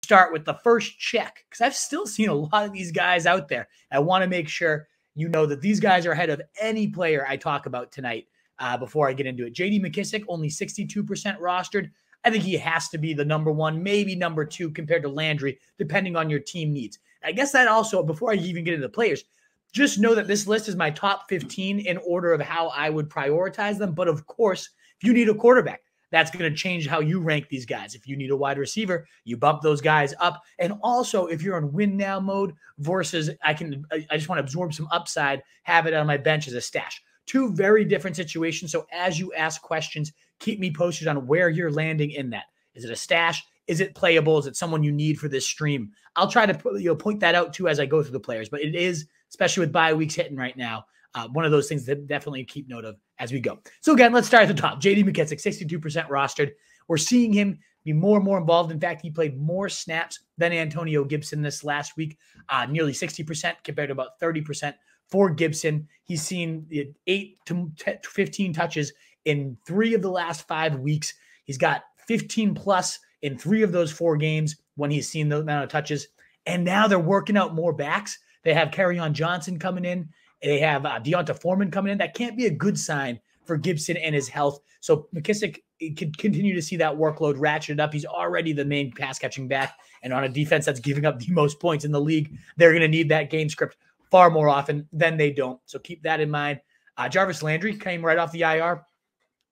start with the first check because I've still seen a lot of these guys out there. I want to make sure you know that these guys are ahead of any player I talk about tonight before I get into it. J.D. McKissic, only 62% rostered. I think he has to be the number one, maybe number two compared to Landry, depending on your team needs. I guess that also, before I even get into the players, just know that this list is my top 15 in order of how I would prioritize them. But of course, if you need a quarterback, that's going to change how you rank these guys. If you need a wide receiver, you bump those guys up. And also, if you're in win now mode versus I just want to absorb some upside, have it on my bench as a stash. Two very different situations. So as you ask questions, keep me posted on where you're landing in that. Is it a stash? Is it playable? Is it someone you need for this stream? I'll try to point that out too as I go through the players. But it is, especially with bye weeks hitting right now, one of those things that definitely keep note of as we go. So again, let's start at the top. J.D. McKissic, 62% rostered. We're seeing him be more and more involved. In fact, he played more snaps than Antonio Gibson this last week, nearly 60% compared to about 30% for Gibson. He's seen 8 to 15 touches in 3 of the last 5 weeks. He's got 15 plus in 3 of those 4 games when he's seen the amount of touches. And now they're working out more backs. They have Kerryon Johnson coming in. They have Deonta Foreman coming in. That can't be a good sign for Gibson and his health. So McKissic could continue to see that workload ratcheted up. He's already the main pass-catching back. And on a defense that's giving up the most points in the league, they're going to need that game script far more often than they don't. So keep that in mind. Jarvis Landry came right off the IR,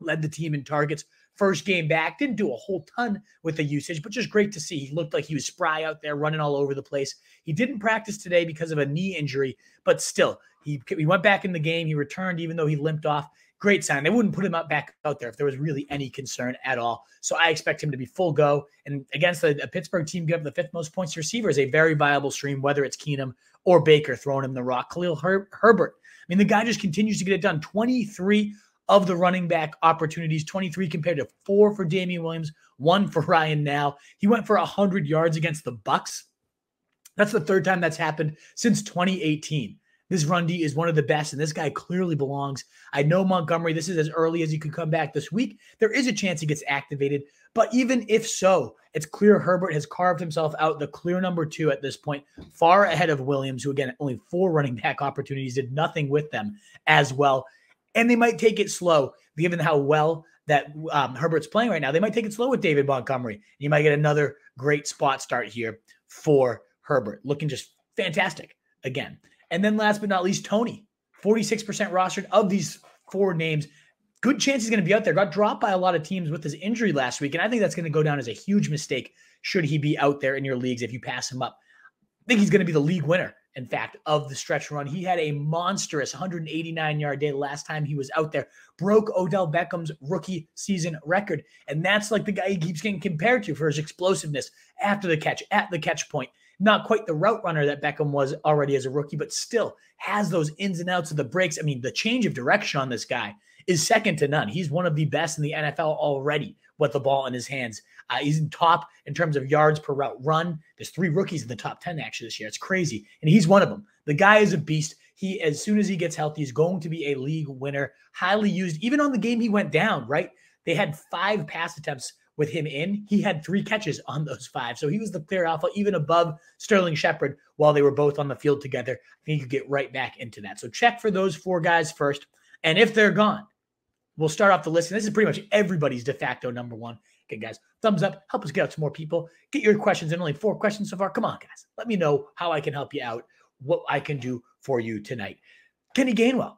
led the team in targets. First game back, didn't do a whole ton with the usage, but just great to see. He looked like he was spry out there running all over the place. He didn't practice today because of a knee injury, but still, he went back in the game. He returned even though he limped off. Great sign. They wouldn't put him back out there if there was really any concern at all. So I expect him to be full go. And against a Pittsburgh team give the 5th most points to receiver is a very viable stream, whether it's Keenum or Baker throwing him the rock. Khalil Herbert. I mean, the guy just continues to get it done. 23 of the running back opportunities, 23 compared to 4 for Damian Williams, 1 for Ryan Now. He went for 100 yards against the Bucs. That's the 3rd time that's happened since 2018. This run D is one of the best, and this guy clearly belongs. I know Montgomery, this is as early as he could come back this week. There is a chance he gets activated, but even if so, it's clear Herbert has carved himself out the clear number 2 at this point, far ahead of Williams, who again, only 4 running back opportunities, did nothing with them as well. And they might take it slow, given how well that Herbert's playing right now. They might take it slow with David Montgomery. You might get another great spot start here for Herbert, looking just fantastic again. And then last but not least, Toney, 46% rostered of these 4 names. Good chance he's going to be out there. Got dropped by a lot of teams with his injury last week, and I think that's going to go down as a huge mistake should he be out there in your leagues if you pass him up. I think he's going to be the league winner, in fact, of the stretch run. He had a monstrous 189-yard day last time he was out there. Broke Odell Beckham's rookie season record, and that's like the guy he keeps getting compared to for his explosiveness after the catch, at the catch point. Not quite the route runner that Beckham was already as a rookie, but still has those ins and outs of the breaks. I mean, the change of direction on this guy is second to none. He's one of the best in the NFL already with the ball in his hands. He's in top in terms of yards per route run. There's 3 rookies in the top 10 actually this year. It's crazy. And he's one of them. The guy is a beast. He, as soon as he gets healthy, is going to be a league winner, highly used. Even on the game he went down, right? They had 5 pass attempts with him in. He had 3 catches on those 5. So he was the clear alpha, even above Sterling Shepard while they were both on the field together. I think he could get right back into that. So check for those 4 guys first. And if they're gone, we'll start off the list. And this is pretty much everybody's de facto number 1. Okay, guys, thumbs up. Help us get out to more people. Get your questions in. Only 4 questions so far. Come on, guys. Let me know how I can help you out, what I can do for you tonight. Kenny Gainwell,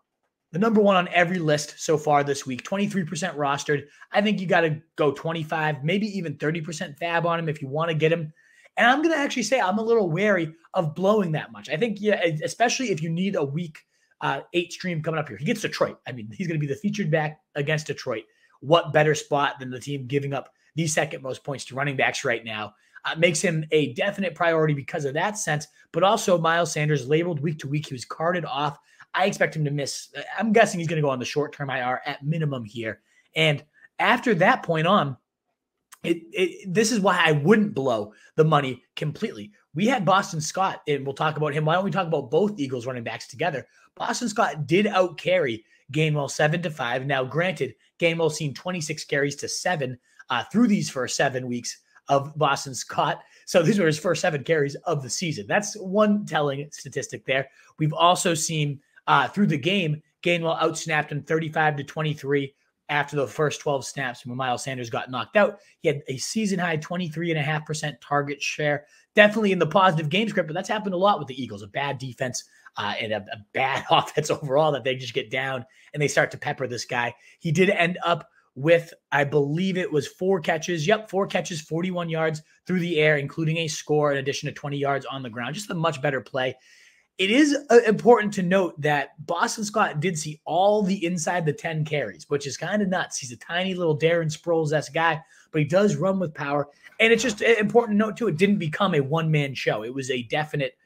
the number 1 on every list so far this week, 23% rostered. I think you got to go 25, maybe even 30% fab on him if you want to get him. And I'm going to actually say I'm a little wary of blowing that much. I think, yeah, especially if you need a week 8 stream coming up here. He gets Detroit. I mean, he's going to be the featured back against Detroit. What better spot than the team giving up the 2nd most points to running backs right now? Makes him a definite priority because of that sense, but also Miles Sanders labeled week to week. He was carted off. I expect him to miss. I'm guessing he's going to go on the short-term IR at minimum here. And after that point on, this is why I wouldn't blow the money completely. We had Boston Scott, and we'll talk about him. Why don't we talk about both Eagles running backs together? Boston Scott did outcarry Gainwell 7-5. Now, granted, Gainwell's seen 26 carries to 7 through these first 7 weeks of Boston Scott. So these were his first 7 carries of the season. That's one telling statistic there. We've also seen through the game, Gainwell outsnapped him 35-23 after the first 12 snaps when Miles Sanders got knocked out. He had a season-high 23.5% target share, definitely in the positive game script, but that's happened a lot with the Eagles, a bad defense and a bad offense overall that they just get down and they start to pepper this guy. He did end up with, I believe it was 4 catches. Yep, 4 catches, 41 yards through the air, including a score in addition to 20 yards on the ground. Just a much better play. It is important to note that Boston Scott did see all the inside the 10 carries, which is kind of nuts. He's a tiny little Darren Sproles-esque guy, but he does run with power. And it's just important to note, too, it didn't become a one-man show. It was a definite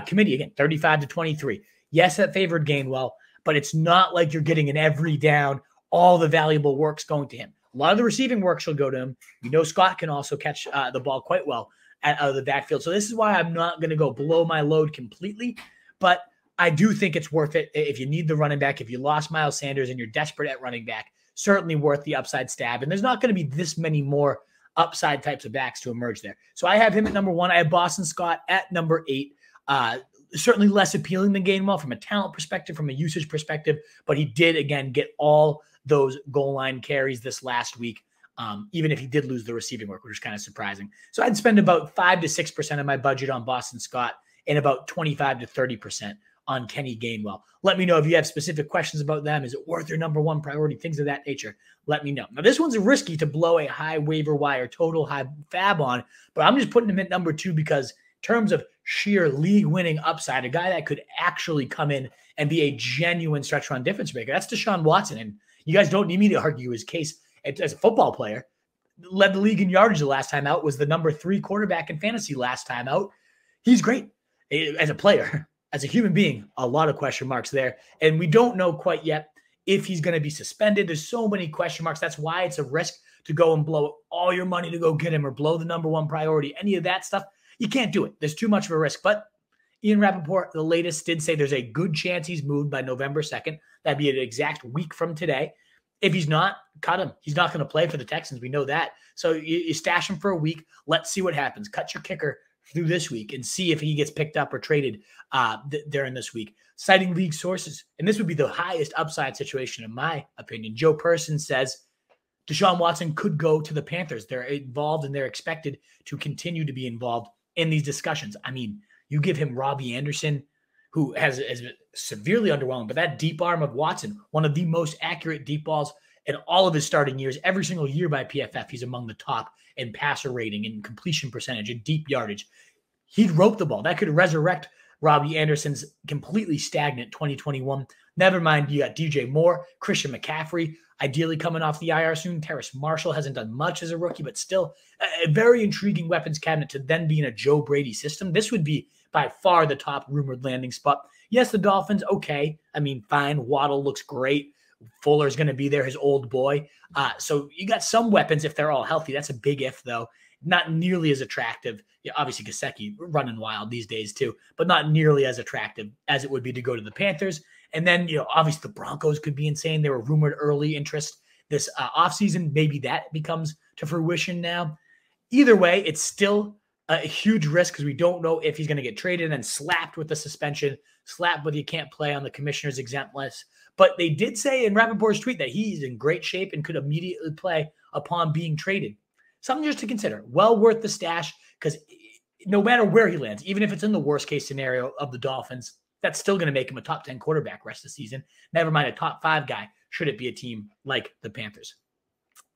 committee. Again, 35-23. Yes, that favored Gainwell, but it's not like you're getting an every down, all the valuable work's going to him. A lot of the receiving work shall go to him. We know Scott can also catch the ball quite well out of the backfield. So this is why I'm not going to go below my load completely, but I do think it's worth it if you need the running back. If you lost Miles Sanders and you're desperate at running back, certainly worth the upside stab. And there's not going to be this many more upside types of backs to emerge there. So I have him at number 1. I have Boston Scott at number 8. Certainly less appealing than Gainwell from a talent perspective, from a usage perspective, but he did, again, get all those goal line carries this last week, even if he did lose the receiving work, which is kind of surprising. So I'd spend about 5 to 6% of my budget on Boston Scott and about 25 to 30% on Kenny Gainwell. Let me know if you have specific questions about them. Is it worth your number 1 priority? Things of that nature. Let me know. Now, this one's risky to blow a high waiver wire total high fab on, but I'm just putting him at number 2 because in terms of sheer league-winning upside, a guy that could actually come in and be a genuine stretch run difference maker, that's Deshaun Watson. And you guys don't need me to argue his case as a football player. Led the league in yardage the last time out, was the number 3 quarterback in fantasy last time out. He's great as a player. As a human being, a lot of question marks there. And we don't know quite yet if he's going to be suspended. There's so many question marks. That's why it's a risk to go and blow all your money to go get him or blow the number 1 priority. Any of that stuff, you can't do it. There's too much of a risk. But Ian Rappaport, the latest, did say there's a good chance he's moved by November 2nd. That'd be an exact week from today. If he's not, cut him. He's not going to play for the Texans. We know that. So you stash him for a week. Let's see what happens. Cut your kicker through this week and see if he gets picked up or traded during this week. Citing league sources, and this would be the highest upside situation in my opinion. Joe Person says Deshaun Watson could go to the Panthers. They're involved and they're expected to continue to be involved in these discussions. I mean, you give him Robbie Anderson, who has been severely underwhelming, but that deep arm of Watson, one of the most accurate deep balls in all of his starting years, every single year by PFF, he's among the top in passer rating and completion percentage and deep yardage. He'd rope the ball. That could resurrect Robbie Anderson's completely stagnant 2021. Never mind, you got DJ Moore, Christian McCaffrey, ideally coming off the IR soon. Terrace Marshall hasn't done much as a rookie, but still a very intriguing weapons cabinet to then be in a Joe Brady system. This would be by far the top rumored landing spot. Yes, the Dolphins, okay. I mean, fine. Waddle looks great. Fuller's going to be there, his old boy. So you got some weapons if they're all healthy. That's a big if, though. Not nearly as attractive. Yeah, obviously, Gesicki running wild these days, too, but not nearly as attractive as it would be to go to the Panthers. And then, obviously, the Broncos could be insane. They were rumored early interest this offseason. Maybe that becomes to fruition now. Either way, it's still a huge risk because we don't know if he's going to get traded and then slapped with the suspension, slapped with you can't play on the commissioner's exempt list. But they did say in Rappaport's tweet that he's in great shape and could immediately play upon being traded. Something just to consider. Well worth the stash because no matter where he lands, even if it's in the worst case scenario of the Dolphins, that's still going to make him a top 10 quarterback rest of the season. Never mind a top 5 guy, should it be a team like the Panthers.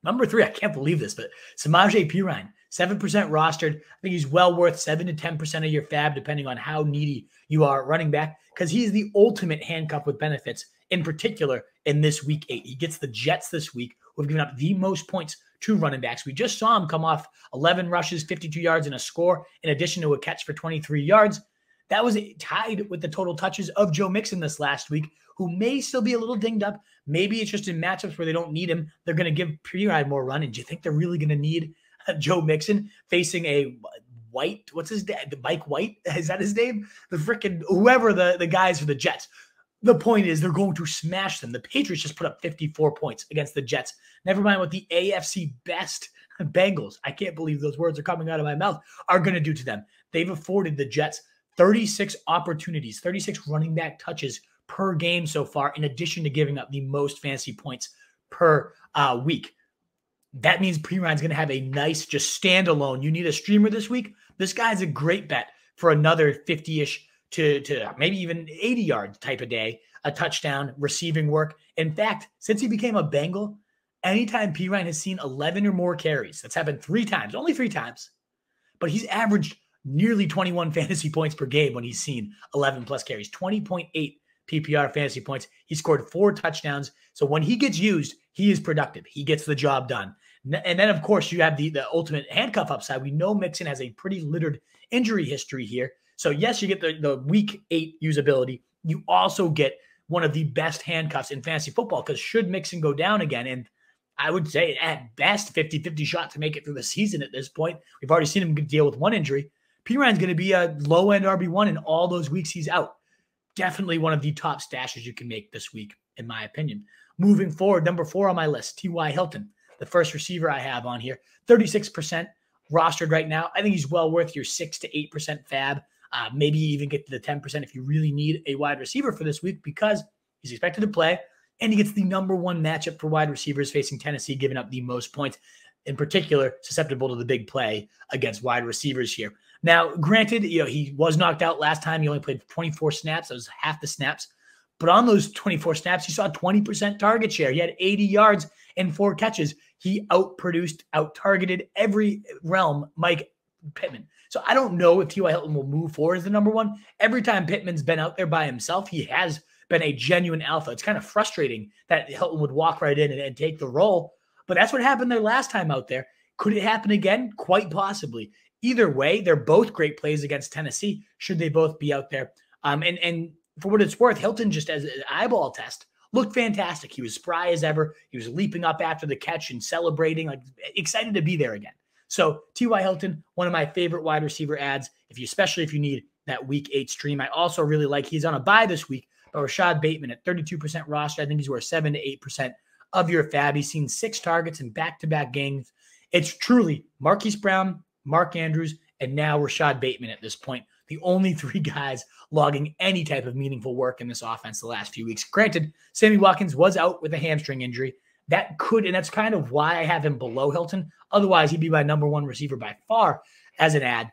Number 3, I can't believe this, but Samaje Perine, 7% rostered. I think he's well worth 7 to 10% of your fab, depending on how needy you are at running back, because he's the ultimate handcuff with benefits, in particular in this week 8. He gets the Jets this week, who have given up the most points to running backs. We just saw him come off 11 rushes, 52 yards, and a score, in addition to a catch for 23 yards. That was tied with the total touches of Joe Mixon this last week, who may still be a little dinged up. Maybe it's just in matchups where they don't need him. They're going to give Perine more run. And do you think they're really going to need Joe Mixon facing a White? What's his name? Mike White? Is that his name? The freaking whoever the guys for the Jets. The point is they're going to smash them. The Patriots just put up 54 points against the Jets. Never mind what the AFC best Bengals, I can't believe those words are coming out of my mouth, are going to do to them. They've afforded the Jets 36 opportunities, 36 running back touches per game so far, in addition to giving up the most fantasy points per week. That means Perine's going to have a nice, just standalone. You need a streamer this week? This guy's a great bet for another 50-ish to maybe even 80 yards type of day, a touchdown, receiving work. In fact, since he became a Bengal, anytime Perine has seen 11 or more carries, that's happened 3 times, only 3 times, but he's averaged nearly 21 fantasy points per game when he's seen 11 plus carries, 20.8 PPR fantasy points. He scored 4 touchdowns. So when he gets used, he is productive. He gets the job done. And then, of course, you have the ultimate handcuff upside. We know Mixon has a pretty littered injury history here. So, yes, you get the week 8 usability. You also get one of the best handcuffs in fantasy football, because should Mixon go down again, and I would say at best 50-50 shot to make it through the season at this point. We've already seen him deal with one injury. Perine's going to be a low-end RB1 in all those weeks he's out. Definitely one of the top stashes you can make this week, in my opinion. Moving forward, number 4 on my list, T.Y. Hilton, the first receiver I have on here, 36% rostered right now. I think he's well worth your 6 to 8% fab. Maybe even get to the 10% if you really need a wide receiver for this week, because he's expected to play, and he gets the number 1 matchup for wide receivers facing Tennessee, giving up the most points, in particular susceptible to the big play against wide receivers here. Now, granted, he was knocked out last time. He only played 24 snaps. That was half the snaps. But on those 24 snaps, he saw 20% target share. He had 80 yards and 4 catches. He outproduced, out-targeted every realm Mike Pittman. So I don't know if T.Y. Hilton will move forward as the number 1. Every time Pittman's been out there by himself, he has been a genuine alpha. It's kind of frustrating that Hilton would walk right in and take the role. But that's what happened there last time out there. Could it happen again? Quite possibly. Either way, they're both great plays against Tennessee, should they both be out there. And for what it's worth, Hilton, just as an eyeball test, looked fantastic. He was spry as ever. He was leaping up after the catch and celebrating, like excited to be there again. So T.Y. Hilton, one of my favorite wide receiver ads, especially if you need that week 8 stream. I also really like, he's on a bye this week, but Rashod Bateman at 32% roster. I think he's worth 7 to 8% of your fab. He's seen 6 targets in back-to-back games. It's truly Marquise Brown, Mark Andrews, and now Rashod Bateman at this point. The only 3 guys logging any type of meaningful work in this offense the last few weeks. Granted, Sammy Watkins was out with a hamstring injury. And that's kind of why I have him below Hilton. Otherwise, he'd be my number 1 receiver by far as an ad.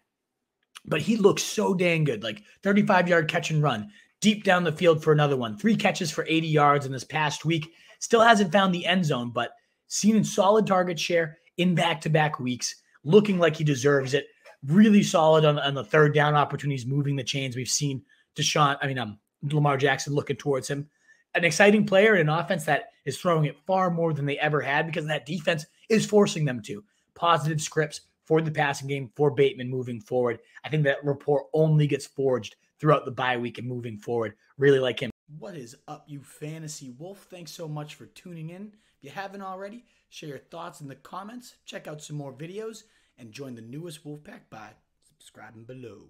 But he looks so dang good, like 35-yard catch and run, deep down the field for another one, 3 catches for 80 yards in this past week. Still hasn't found the end zone, but seen in solid target share in back-to-back weeks, looking like he deserves it. Really solid on the third down opportunities, moving the chains. We've seen Lamar Jackson looking towards him. An exciting player in an offense that is throwing it far more than they ever had, because that defense is forcing them to. Positive scripts for the passing game for Bateman moving forward. I think that rapport only gets forged throughout the bye week and moving forward. Really like him. What is up, you fantasy wolf? Thanks so much for tuning in. If you haven't already, share your thoughts in the comments. Check out some more videos and join the newest Wolfpack by subscribing below.